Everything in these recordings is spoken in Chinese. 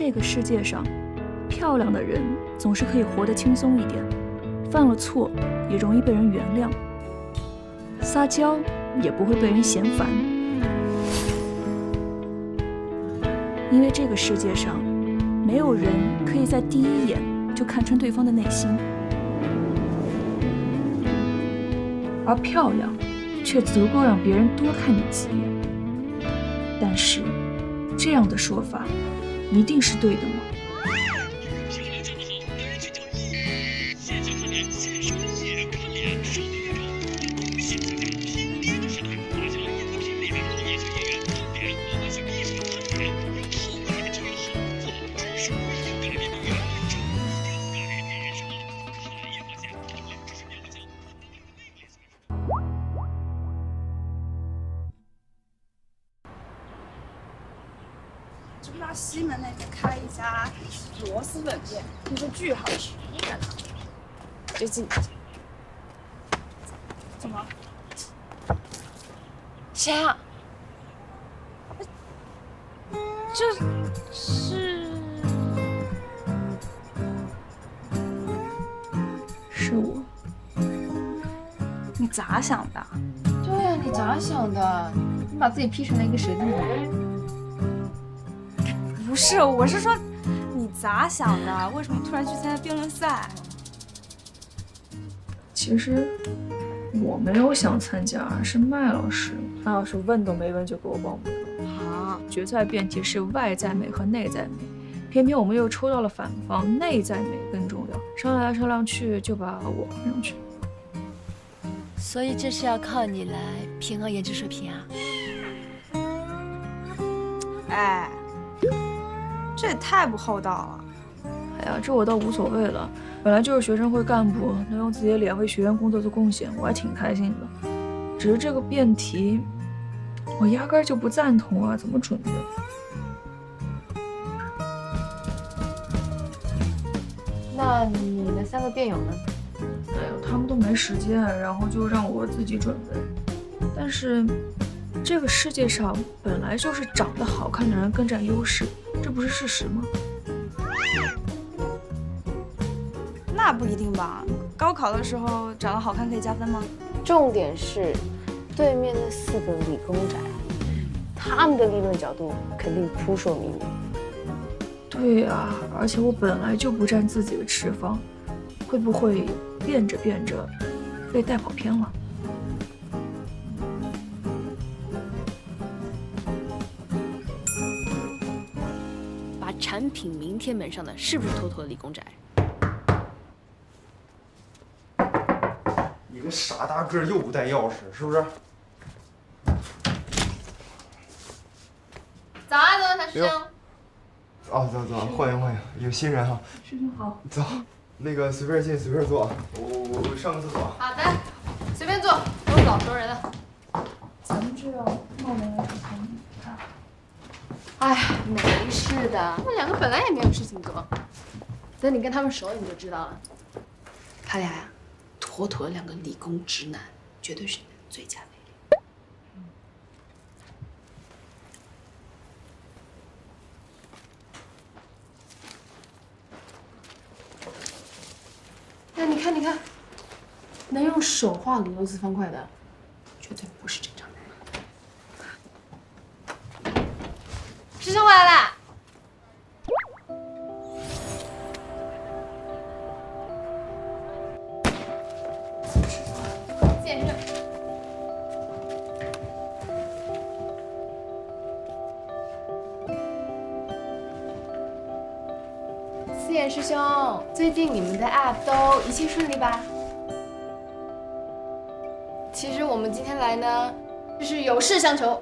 这个世界上，漂亮的人总是可以活得轻松一点，犯了错也容易被人原谅，撒娇也不会被人嫌烦。因为这个世界上，没有人可以在第一眼就看穿对方的内心，而漂亮却足够让别人多看你几眼。但是，这样的说法一定是对的吗？知不知道西门那边开一家螺蛳粉店，听说巨好吃，应该的。就进去。怎么？谁啊？这是我。你咋想的？对呀，你咋想的？你把自己 P 成了一个蛇精。不是，我是说，你咋想的？为什么突然去参加辩论赛？其实我没有想参加，是麦老师问都没问就给我报名了。啊，决赛辩题是外在美和内在美，偏偏我们又抽到了反方，内在美更重要。商量来商量去，就把我放上去。所以这是要靠你来平衡研究水平啊！哎，这也太不厚道了。哎呀，这我倒无所谓了，本来就是学生会干部，能用自己的脸为学院工作做贡献，我还挺开心的。只是这个辩题，我压根儿就不赞同啊，怎么准的？那你的3个辩友呢？哎呦，他们都没时间，然后就让我自己准备。但是，这个世界上本来就是长得好看的人更占优势，这不是事实吗？那不一定吧？高考的时候长得好看可以加分吗？重点是，对面那4个理工宅，他们的立论角度肯定扑朔迷离。对呀，而且我本来就不占自己的持方，会不会辩着辩着被带跑偏了？把产品名贴门上的是不是妥妥的理工宅？你个傻大个又不带钥匙，是不是？早啊，早安，师兄。哦，走，欢迎，有新人哈。师兄好。走，那个随便进，随便坐。我上个厕所。好的，随便坐，都是老熟人了。咱们这样冒昧来找你看。哎呀，没事的，他们2个本来也没有事情做，等你跟他们熟了你就知道了。他俩呀，妥妥的2个理工直男，绝对是你的最佳魅力。那你看，能用手画俄罗斯方块的，绝对不是正常人。师兄回来啦！健身。思妍师兄，最近你们的 app 都一切顺利吧？其实我们今天来呢，就是有事相求。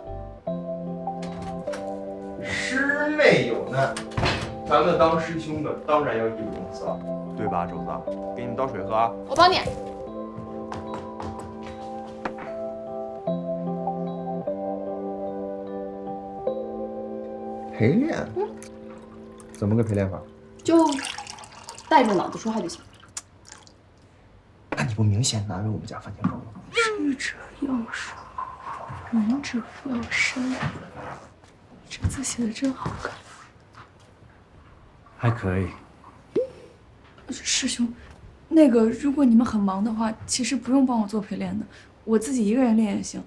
师妹有难，咱们当师兄的当然要义不容辞了，对吧，肘子？给你们倒水喝啊。我帮你。陪练？怎么个陪练法？就带着脑子说话就行。那你不明显难为我们家番茄钟了吗？智者要疏，仁者要深。这字写的真好看。还可以。师兄，那个如果你们很忙的话，其实不用帮我做陪练的，我自己一个人练也行。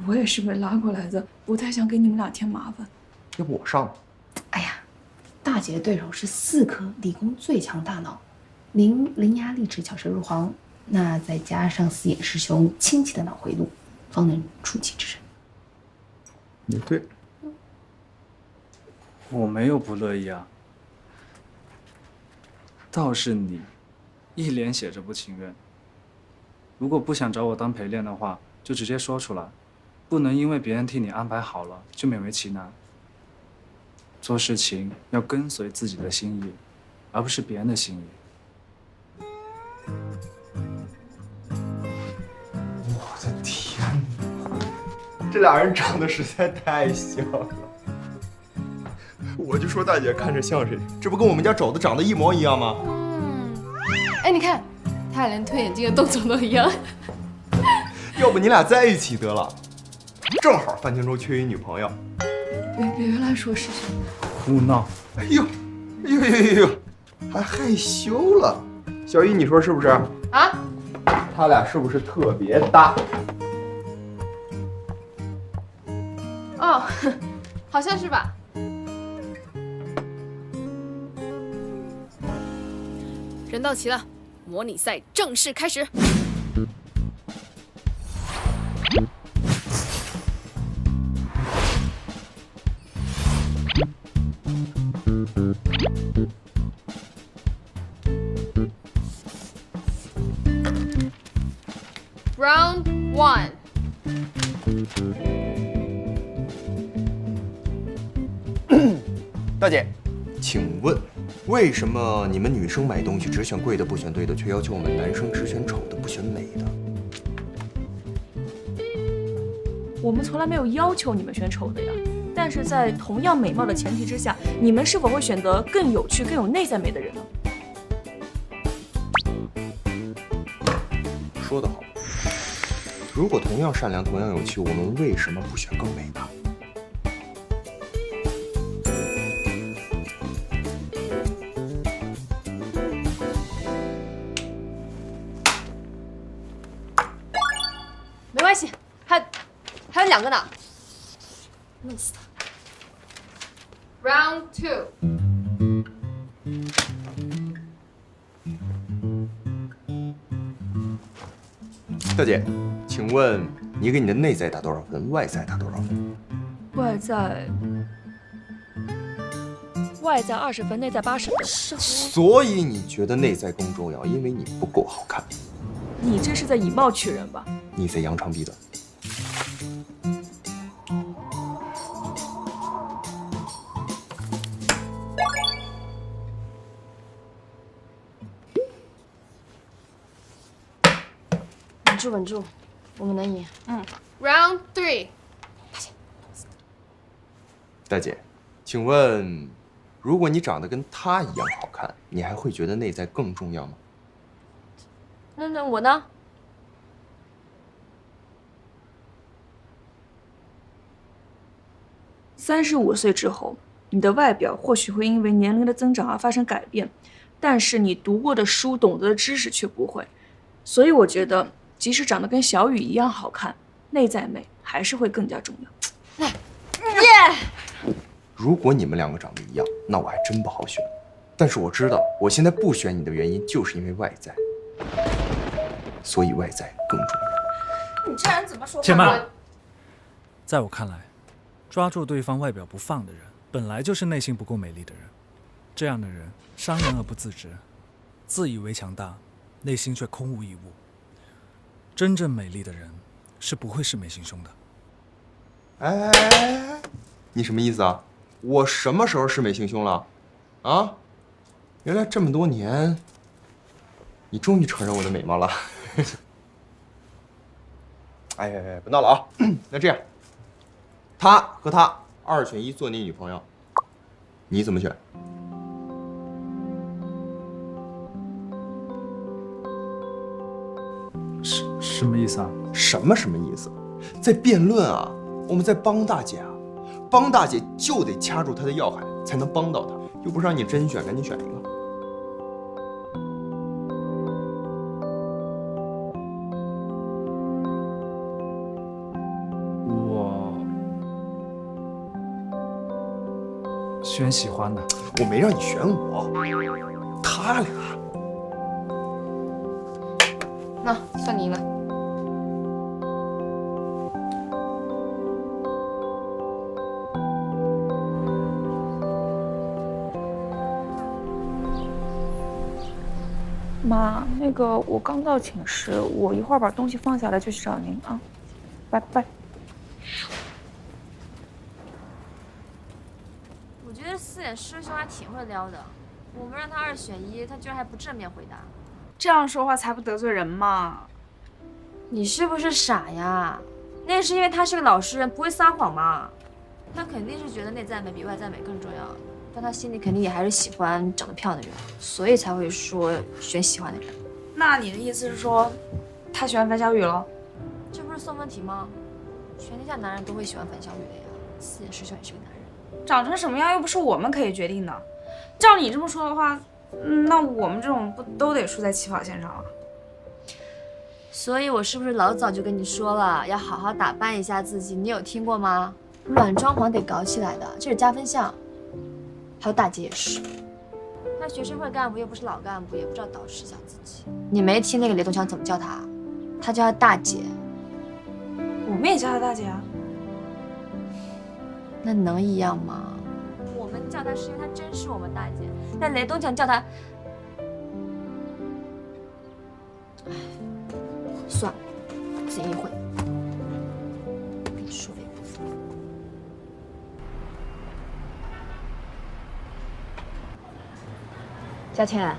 我也是被拉过来的，不太想给你们俩添麻烦。要不我上吧？哎呀，大姐的对手是4颗理工最强大脑，您伶牙俐齿、巧舌如簧，那再加上4眼师兄清奇的脑回路，方能出奇制胜。也对。我没有不乐意啊，倒是你，一脸写着不情愿。如果不想找我当陪练的话，就直接说出来，不能因为别人替你安排好了就勉为其难。做事情要跟随自己的心意，而不是别人的心意。我的天哪，这俩人长得实在太像了。我就说大姐看着像谁，这不跟我们家肘子长得一模一样吗？哎，你看，他俩连推眼镜的动作都一样。要不你俩在一起得了，正好范青舟缺一女朋友。别乱说，师兄。胡闹！哎呦，哎呦呦呦呦，还害羞了。小姨，你说是不是？啊？他俩是不是特别搭？哦，好像是吧。人到齐了，模拟赛正式开始。Round 1。大姐，请问为什么你们女生买东西只选贵的不选对的，却要求我们男生只选丑的不选美的？我们从来没有要求你们选丑的呀，但是在同样美貌的前提之下，你们是否会选择更有趣、更有内在美的人呢？说得好，如果同样善良、同样有趣，我们为什么不选更美的？没关系，还有2个呢，弄死他。Round 2。大姐，请问你给你的内在打多少分？外在打多少分？外在20分，内在80分。所以你觉得内在更重要，因为你不够好看。你这是在以貌取人吧？你在扬长避短。稳住，我们能赢。Round 3。大姐，请问，如果你长得跟他一样好看，你还会觉得内在更重要吗？那我呢？35岁之后，你的外表或许会因为年龄的增长而发生改变，但是你读过的书、懂得的知识却不会。所以我觉得，即使长得跟小雨一样好看，内在美还是会更加重要。如果你们两个长得一样，那我还真不好选。但是我知道，我现在不选你的原因就是因为外在，所以外在更重要。你这人怎么说话？且慢，在我看来，抓住对方外表不放的人，本来就是内心不够美丽的人。这样的人伤人而不自知，自以为强大，内心却空无一物。真正美丽的人是不会是美心胸的。哎，你什么意思啊？我什么时候是美心胸了？啊？原来这么多年，你终于承认我的美貌了。哎，不闹了啊！那这样，他和他2选1做你女朋友，你怎么选？什么意思啊？什么意思？在辩论啊！我们在帮大姐啊！帮大姐就得掐住她的要害，才能帮到她。又不是让你真选，赶紧选一个。我选喜欢的。我没让你选我，他俩。那算你赢了。妈，那个我刚到寝室，我一会儿把东西放下来就去找您啊，拜拜。我觉得四眼师兄还挺会撩的，我们让他2选1，他居然还不正面回答。这样说话才不得罪人嘛。你是不是傻呀？那是因为他是个老实人，不会撒谎嘛。他肯定是觉得内在美比外在美更重要，但他心里肯定也还是喜欢长得漂亮的人，所以才会说选喜欢的人。那你的意思是说，他喜欢樊小雨了？这不是送分题吗？全天下男人都会喜欢樊小雨的呀，四眼师兄也是个男人。长成什么样又不是我们可以决定的。照你这么说的话，那我们这种不都得输在起跑线上了？所以我是不是老早就跟你说了，要好好打扮一下自己？你有听过吗？软装潢得搞起来的，这是加分项。还有大姐也是，那学生会干部又不是老干部，也不知道捯饬一下自己。你没听那个雷东强怎么叫她？他叫她大姐。我们也叫她大姐啊。那能一样吗？我们叫她是因为她真是我们大姐，但雷东强叫她，哎，算了，自己意会。跟你说了也不服。佳倩，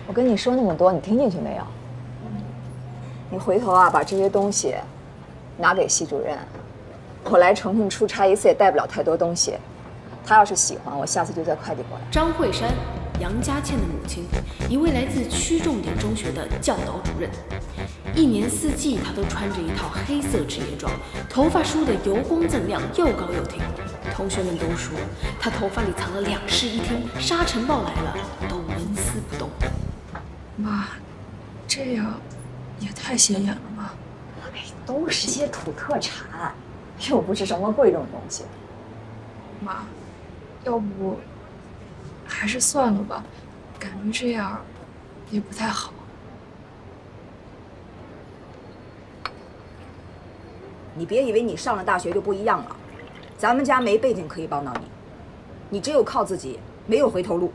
我跟你说那么多，你听进去没有？你回头啊，把这些东西拿给系主任。我来重庆出差一次也带不了太多东西，他要是喜欢，我下次就再快递过来。张慧珊，杨佳倩的母亲，一位来自区重点中学的教导主任。一年四季，她都穿着一套黑色职业装，头发梳得油光锃亮，又高又挺。同学们都说，她头发里藏了2室一厅，沙尘暴来了都纹丝不动。妈，这样也太显眼了吧？哎，都是些土特产，又不是什么贵重东西。妈，要不还是算了吧，感觉这样也不太好。你别以为你上了大学就不一样了，咱们家没背景可以帮到你，你只有靠自己，没有回头路。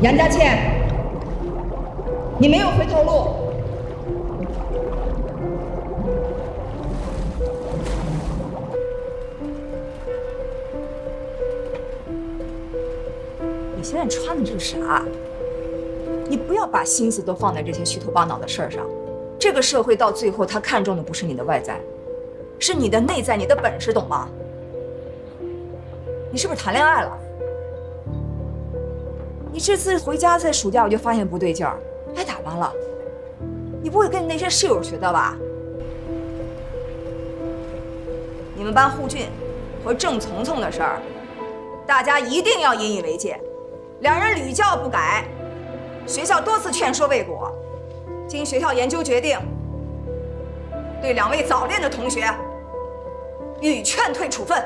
杨佳倩，你没有回头路。你现在穿的这是啥？你不要把心思都放在这些虚头巴脑的事儿上。这个社会到最后，他看重的不是你的外在，是你的内在，你的本事，懂吗？你是不是谈恋爱了？你这次回家在暑假我就发现不对劲儿，还打扮了。你不会跟你那些室友学的吧？你们班护俊和郑从从的事儿，大家一定要引以为戒。两人屡教不改，学校多次劝说未果，经学校研究决定，对2位早恋的同学予以劝退处分。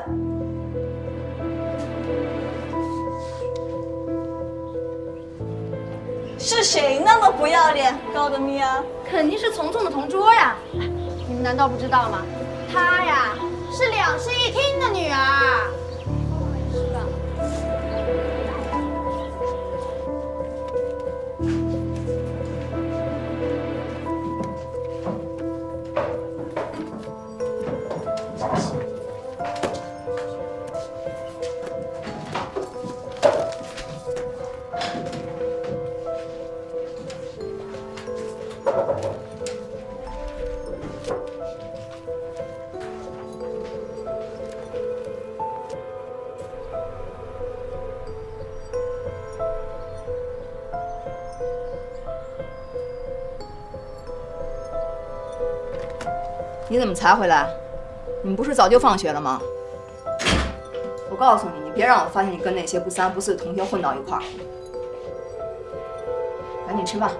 是谁那么不要脸，高的咪啊？肯定是从从的同桌呀！你们难道不知道吗？她呀是2室一厅的女儿。是吧？你怎么才回来？你们不是早就放学了吗？告诉你，你别让我发现你跟那些不三不四的同学混到一块儿。赶紧吃饭。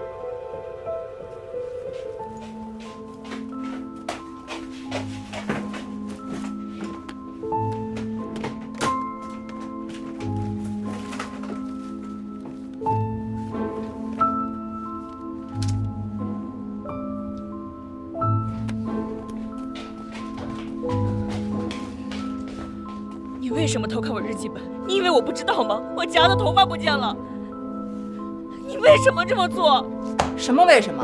你为什么偷看我日记本？你以为我不知道吗？我夹的头发不见了。你为什么这么做？什么为什么？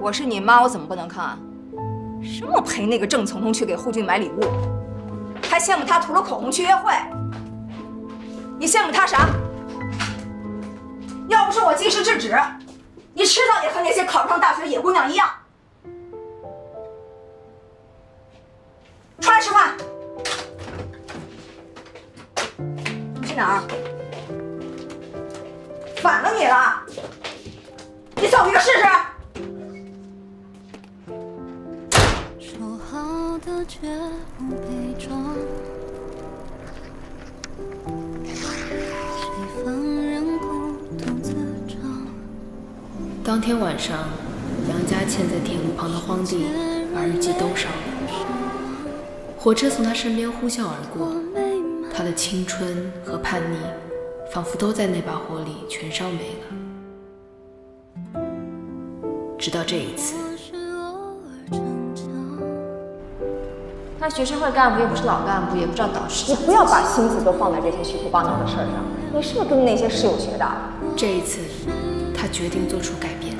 我是你妈，我怎么不能看？什么陪那个郑从从去给护俊买礼物，还羡慕他涂了口红去约会。你羡慕他啥？要不是我及时制止，你迟早也和那些考不上大学野姑娘一样。出来吃饭。你去哪儿？反了你了！你走一个试试。说好的绝不悲壮，谁放任孤独自长。当天晚上，杨佳倩在铁路旁的荒地把日记都烧了。火车从她身边呼啸而过，她的青春和叛逆仿佛都在那把火里全烧没了。直到这一次，他学生会干部又不是老干部，也不知道导师。你不要把心思都放在这些虚头巴脑的事儿上。你是不是跟那些室友学的？这一次，他决定做出改变。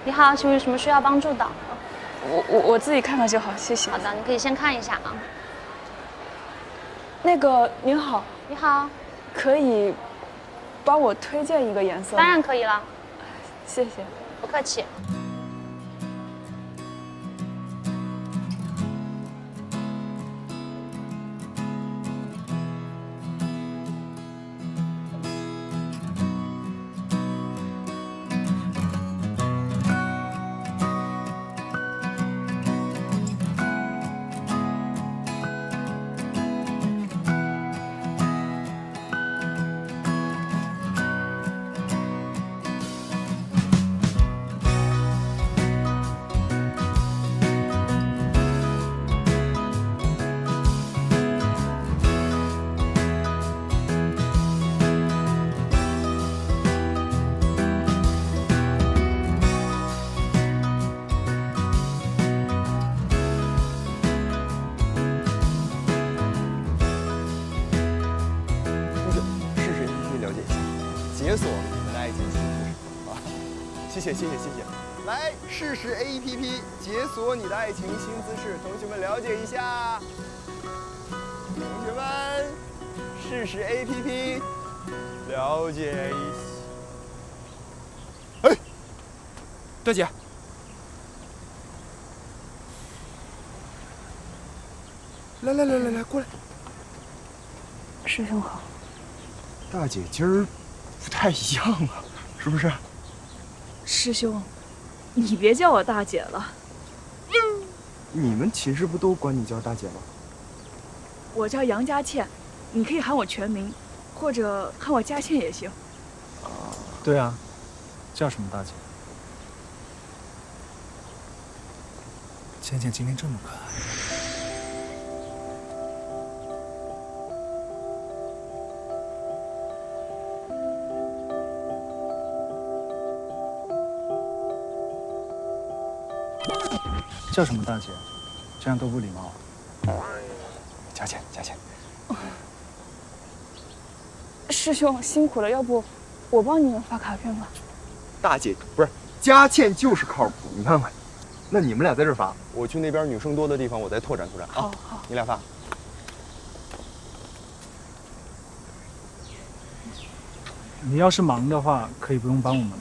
你好，请问有什么需要帮助的？我自己看看就好，谢谢。好的，你可以先看一下啊。那个您好，你好，可以帮我推荐一个颜色吗？当然可以了，谢谢。不客气。解锁你们的爱情幸福啊！谢谢。来，试试 APP 解锁你的爱情新姿势，同学们了解一下。同学们，试试 APP 了解一下。哎，大姐，来，过来。师兄好。大姐今儿不太一样啊，是不是？师兄，你别叫我大姐了。你们寝室不都管你叫大姐吗？我叫杨佳倩，你可以喊我全名，或者喊我佳倩也行。对啊，叫什么大姐？倩倩今天这么可爱。叫什么大姐？这样多不礼貌。佳倩。师兄辛苦了，要不我帮你们发卡片吧？大姐不是佳倩就是靠谱，你看看。那你们俩在这发，我去那边女生多的地方，我再拓展啊。好，你俩发。你要是忙的话，可以不用帮我们了。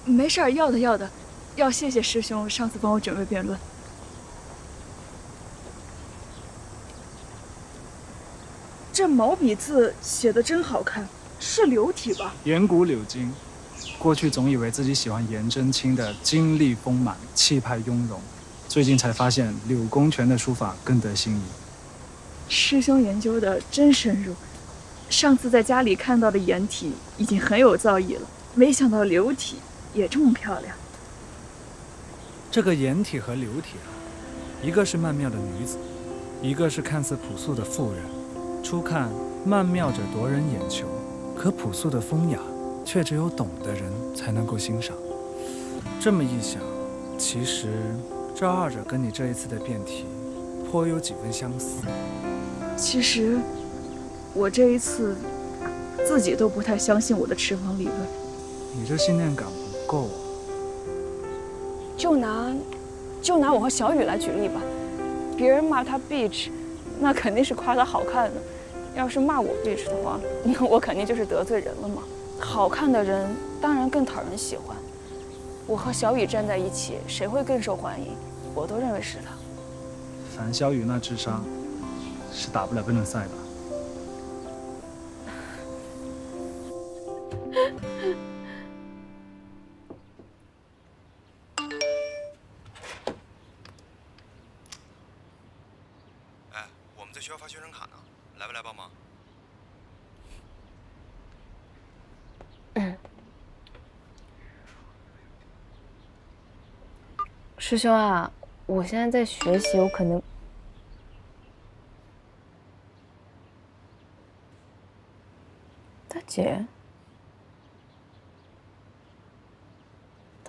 没事儿，要的要的，要谢谢师兄上次帮我准备辩论。这毛笔字写的真好看，是柳体吧？岩谷柳金，过去总以为自己喜欢颜真卿的精力丰满、气派雍容，最近才发现柳公权的书法更得心意。师兄研究的真深入，上次在家里看到的颜体已经很有造诣了，没想到柳体也这么漂亮。这个颜体和柳体啊，一个是曼妙的女子，一个是看似朴素的妇人。初看曼妙者夺人眼球，可朴素的风雅却只有懂的人才能够欣赏。这么一想，其实这二者跟你这一次的辩题颇有几分相似。其实我这一次自己都不太相信我的持方理论。你这信念感不够啊。就拿我和小雨来举例吧，别人骂他 bitch， 那肯定是夸他好看的；要是骂我 bitch 的话，那我肯定就是得罪人了嘛。好看的人当然更讨人喜欢。我和小雨站在一起，谁会更受欢迎？我都认为是他。樊小雨那智商是打不了辩论赛的。哎，我们在学校发学生卡呢，来不来帮忙？师兄啊，我现在在学习，我可能……大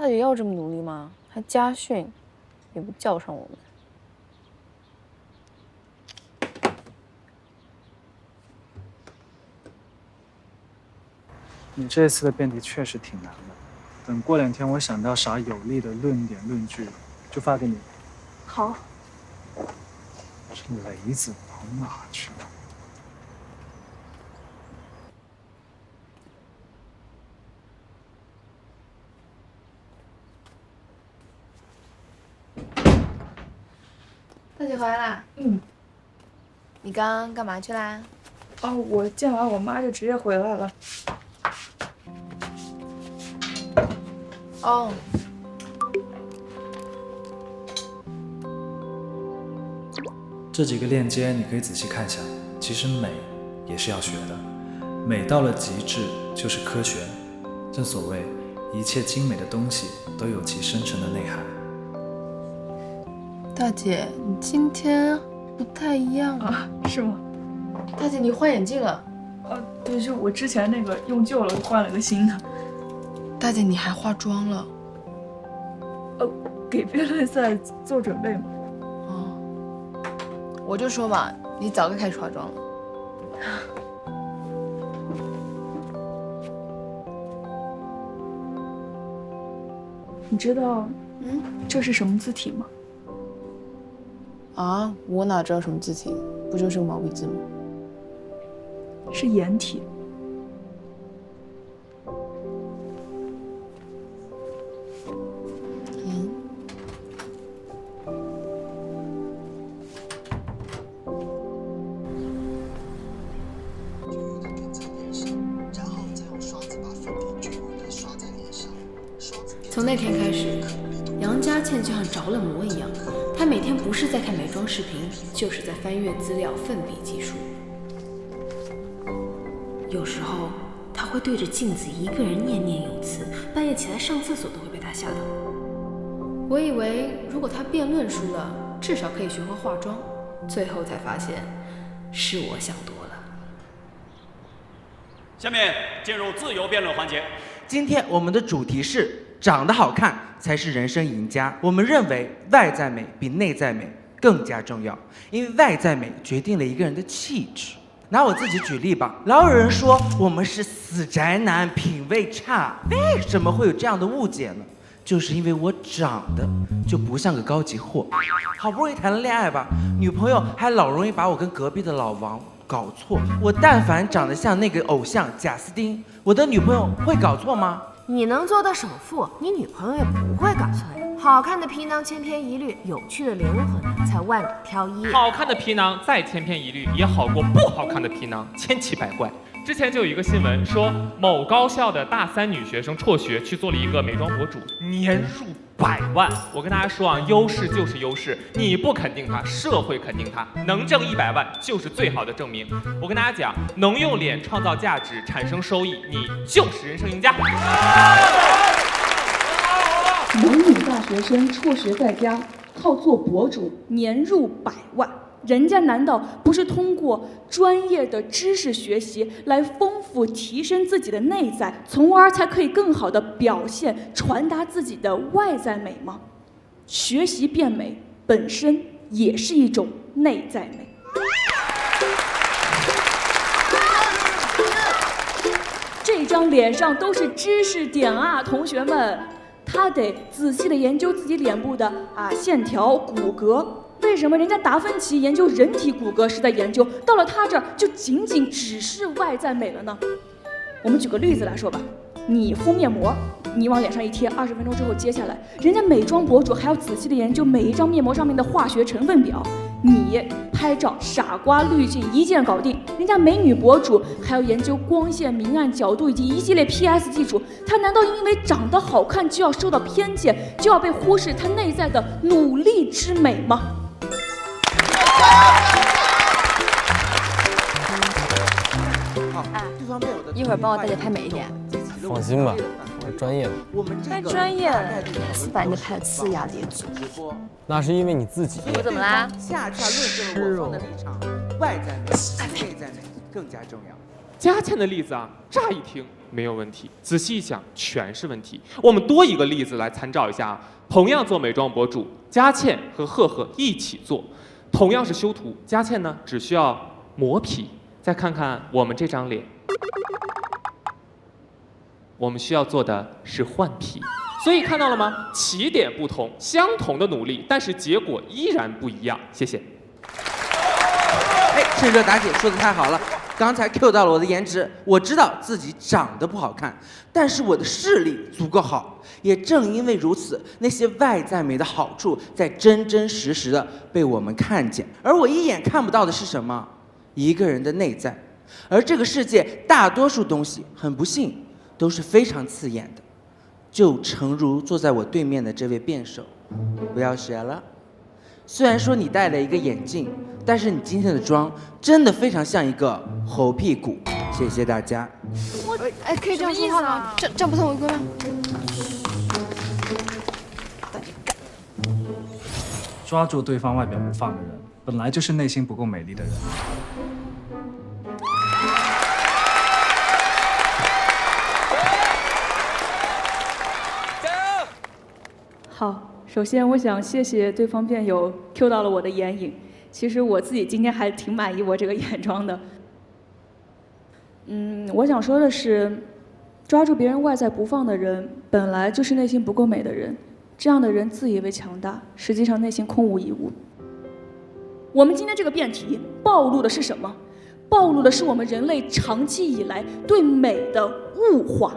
姐要这么努力吗？还家训，也不叫上我们。你这次的辩题确实挺难的，等过2天我想到啥有力的论点论据，就发给你。好。这雷子跑哪去了？大姐回来啦。你刚刚干嘛去啦？哦，我见完我妈就直接回来了。哦。这几个链接你可以仔细看下。其实美也是要学的，美到了极致就是科学。正所谓，一切精美的东西都有其深沉的内涵。大姐，你今天不太一样啊？是吗？大姐，你换眼镜了？对，就我之前那个用旧了，换了个新的。大姐，你还化妆了？给辩论赛做准备嘛。我就说嘛，你早该开始化妆了。你知道，这是什么字体吗？啊，我哪知道什么字体？不就是个毛笔字吗？是颜体。从那天开始，杨佳倩就像着了魔一样，她每天不是在看美妆视频，就是在翻阅资料、奋笔疾书。有时候，她会对着镜子一个人念念有词，半夜起来上厕所都会被她吓到。我以为如果她辩论输了，至少可以学会化妆，最后才发现是我想多了。下面进入自由辩论环节。今天我们的主题是长得好看才是人生赢家。我们认为外在美比内在美更加重要，因为外在美决定了一个人的气质。拿我自己举例吧，老有人说我们是死宅男，品味差。为什么会有这样的误解呢？就是因为我长得就不像个高级货，好不容易谈了恋爱吧，女朋友还老容易把我跟隔壁的老王搞错。我但凡长得像那个偶像贾斯汀，我的女朋友会搞错吗？你能做到首富，你女朋友也不会搞错呀。好看的皮囊千篇一律，有趣的灵魂才万里挑一。好看的皮囊再千篇一律，也好过不好看的皮囊千奇百怪。之前就有一个新闻说，某高校的大3女学生辍学去做了一个美妆博主，年入100万。我跟大家说啊，优势就是优势，你不肯定它，社会肯定它，能挣100万就是最好的证明。我跟大家讲，能用脸创造价值，产生收益，你就是人生赢家。某女大学生辍学在家，靠做博主年入100万。人家难道不是通过专业的知识学习来丰富提升自己的内在，从而才可以更好的表现传达自己的外在美吗？学习变美本身也是一种内在美。这张脸上都是知识点啊，同学们，他得仔细的研究自己脸部的线条、骨骼。为什么人家达芬奇研究人体骨骼是在研究，到了他这儿就仅仅只是外在美了呢？我们举个例子来说吧，你敷面膜，你往脸上一贴，20分钟之后揭下来，人家美妆博主还要仔细的研究每一张面膜上面的化学成分表。你拍照傻瓜滤镜一键搞定，人家美女博主还要研究光线、明暗、角度以及一系列 PS 技术。她难道因为长得好看就要受到偏见，就要被忽视她内在的努力之美吗？一会儿帮我大姐拍美一点。放心吧，我是专业的。太专业了，是把你拍的呲牙咧嘴。那是因为你自己。我怎么啦？恰恰论证了我方的立场，外在美比内在美更加重要。佳倩的例子啊，乍一听没有问题，仔细一想全是问题。我们多一个例子来参照一下啊。同样做美妆博主，佳倩和赫赫一起做，同样是修图，佳倩呢只需要磨皮。再看看我们这张脸，我们需要做的是换皮。所以看到了吗？起点不同，相同的努力，但是结果依然不一样。谢谢。趁热打铁说的太好了，刚才 Q 到了我的颜值，我知道自己长得不好看，但是我的视力足够好。也正因为如此，那些外在美的好处在真真实实的被我们看见，而我一眼看不到的是什么？一个人的内在。而这个世界大多数东西，很不幸都是非常刺眼的，就诚如坐在我对面的这位辩手。不要学了，虽然说你戴了一个眼镜，但是你今天的妆真的非常像一个猴屁股。谢谢大家。可以这样说话吗？这样不算违规吗？抓住对方外表不放的人，本来就是内心不够美丽的人。好，首先我想谢谢对方辩友 Q 到了我的眼影。其实我自己今天还挺满意我这个眼妆的。我想说的是，抓住别人外在不放的人，本来就是内心不够美的人。这样的人自以为强大，实际上内心空无一物。我们今天这个辩题暴露的是什么？暴露的是我们人类长期以来对美的物化。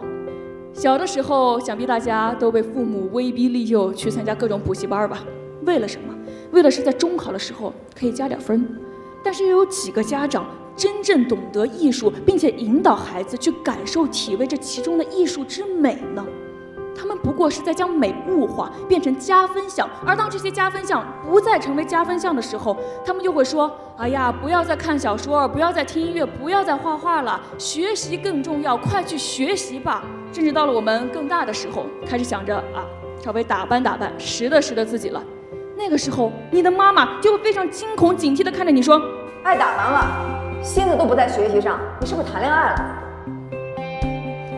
小的时候，想必大家都被父母威逼利诱去参加各种补习班吧？为了什么？为了是在中考的时候可以加点分。但是又有几个家长真正懂得艺术，并且引导孩子去感受、体味这其中的艺术之美呢？他们不过是在将美物化，变成加分项。而当这些加分项不再成为加分项的时候，他们又会说：“哎呀，不要再看小说，不要再听音乐，不要再画画了，学习更重要，快去学习吧。”甚至到了我们更大的时候，开始想着稍微打扮打扮，拾掇拾掇自己了。那个时候，你的妈妈就会非常惊恐警惕地看着你说：“爱打扮了，心思都不在学习上，你是不是谈恋爱了？”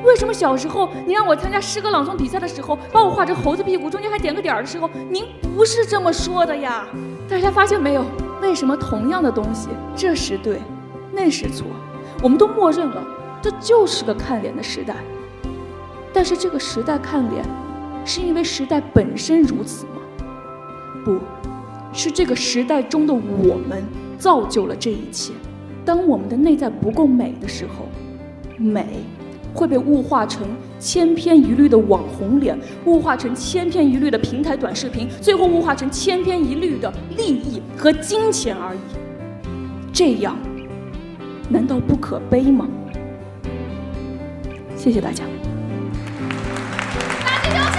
为什么小时候你让我参加诗歌朗诵比赛的时候，把我画成猴子屁股，中间还点个点儿的时候，您不是这么说的呀？大家发现没有？为什么同样的东西，这时对，那时错，我们都默认了，这就是个看脸的时代。但是这个时代看脸，是因为时代本身如此吗？不，是这个时代中的我们造就了这一切。当我们的内在不够美的时候，美会被物化成千篇一律的网红脸，物化成千篇一律的平台短视频，最后物化成千篇一律的利益和金钱而已。这样，难道不可悲吗？谢谢大家。大家优秀！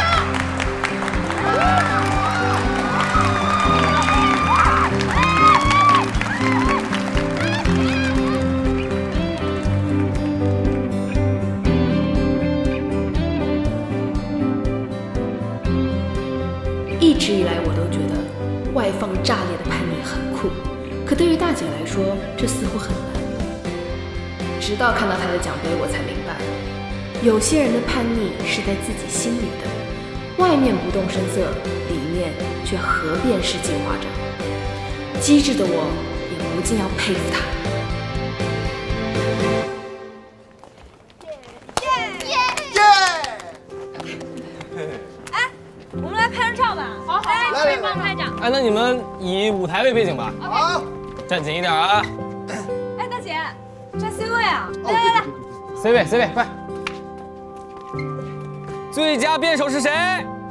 一直以来，我都觉得外放炸裂的叛逆很酷，可对于大姐来说，这似乎很难。直到看到她的奖杯，我才明白，有些人的叛逆是在自己心里的，外面不动声色，里面却河变式进化着。机智的我，也无尽要佩服她。我们来拍张照吧。好，来，帮拍张。哎，那你们以舞台为背景吧。好，站紧一点啊。哎，大姐，站 C 位啊！来，C 位，快！最佳辩手是谁？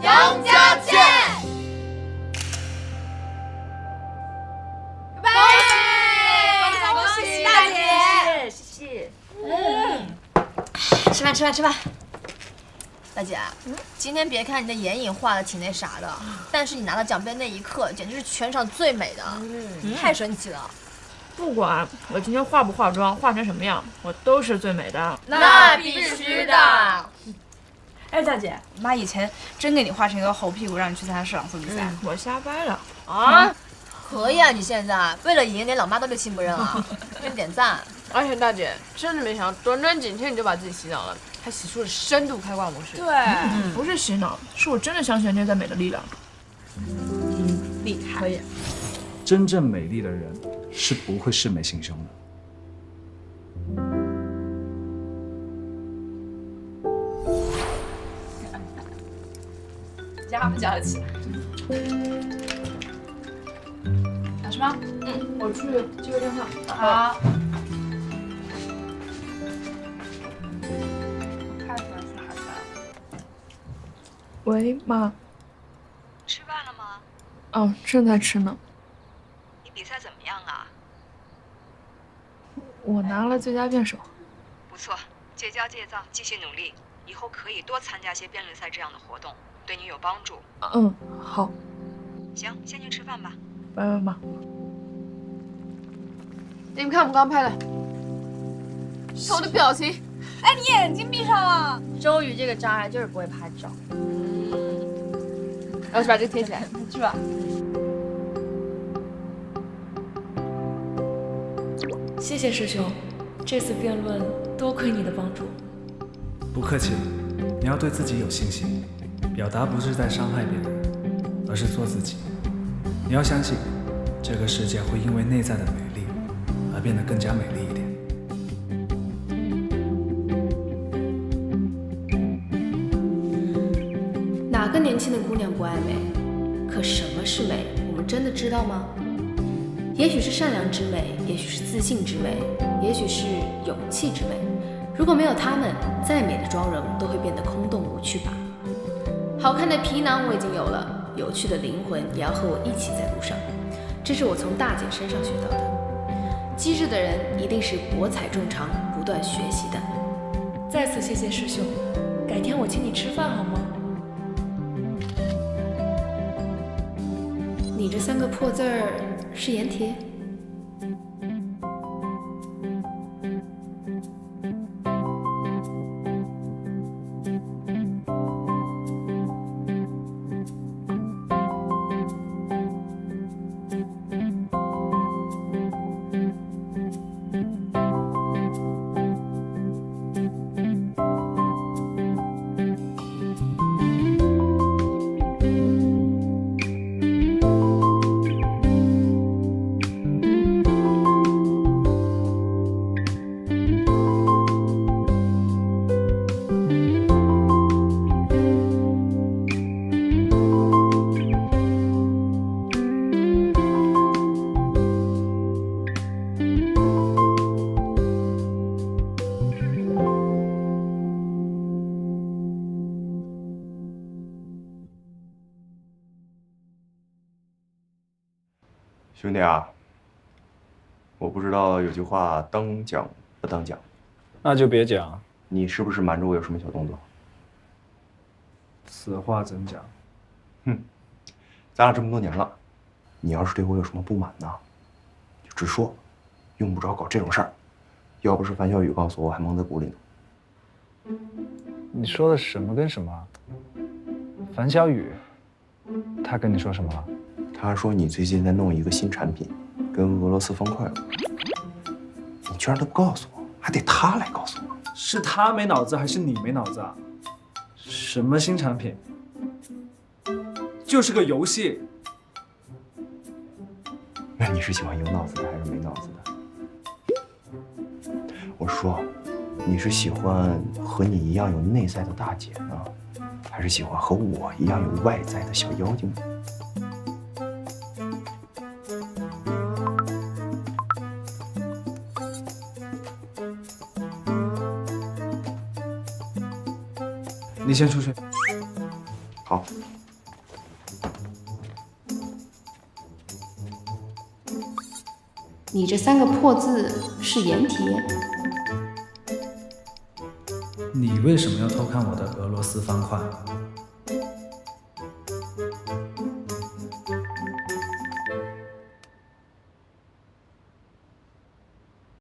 杨佳倩。恭喜大姐！谢谢。吃饭。大姐，今天别看你的眼影画的挺那啥的，但是你拿到奖杯那一刻，简直是全场最美的，太神奇了。不管我今天化不化妆，化成什么样，我都是最美的。那必须的。哎，大姐，妈以前真给你画成一个猴屁股，让你去参加诗朗诵比赛。我瞎掰了啊！可以啊，你现在为了赢，连老妈都六亲不认了，给你点赞。而且大姐真的没想到，短短几天你就把自己洗脑了，还洗出了深度开挂模式。对，不是洗脑，是我真的相信内在美的力量。厉害，可以。真正美丽的人是不会恃美行凶的。加得起来。打什么？我去接个电话。好。喂，妈。吃饭了吗？哦，正在吃呢。你比赛怎么样啊？我拿了最佳辩手。不错，戒骄戒躁，继续努力，以后可以多参加些辩论赛这样的活动，对你有帮助。嗯，好。行，先去吃饭吧。拜拜，妈。你们看我们刚拍的，看我的表情。哎，你眼睛闭上了。周瑜这个渣男就是不会拍照。我去把这个贴起来，去吧。谢谢师兄，这次辩论多亏你的帮助。不客气，你要对自己有信心。表达不是在伤害别人，而是做自己。你要相信，这个世界会因为内在的美丽而变得更加美丽一点。哪个年轻的姑娘不爱美？可什么是美？我们真的知道吗？也许是善良之美，也许是自信之美，也许是勇气之美。如果没有她们，再美的妆容都会变得空洞无趣吧。好看的皮囊我已经有了，有趣的灵魂也要和我一起在路上。这是我从大姐身上学到的。机智的人一定是博采众长，不断学习的。再次谢谢师兄，改天我请你吃饭好吗？你这3个破字儿是盐铁？兄弟啊，我不知道有句话当讲不当讲，那就别讲。你是不是瞒着我有什么小动作？此话怎讲？哼，咱俩这么多年了，你要是对我有什么不满呢，就直说，用不着搞这种事儿。要不是樊小雨告诉我，我还蒙在鼓里呢。你说的什么跟什么？樊小雨，他跟你说什么了？他说你最近在弄一个新产品，跟俄罗斯方块有关。你居然都不告诉我，还得他来告诉我。是他没脑子还是你没脑子啊？什么新产品？就是个游戏。那你是喜欢有脑子的还是没脑子的？我说，你是喜欢和你一样有内在的大姐呢，还是喜欢和我一样有外在的小妖精呢？你先出去。好。你这3个破字是颜帖。你为什么要偷看我的俄罗斯方块？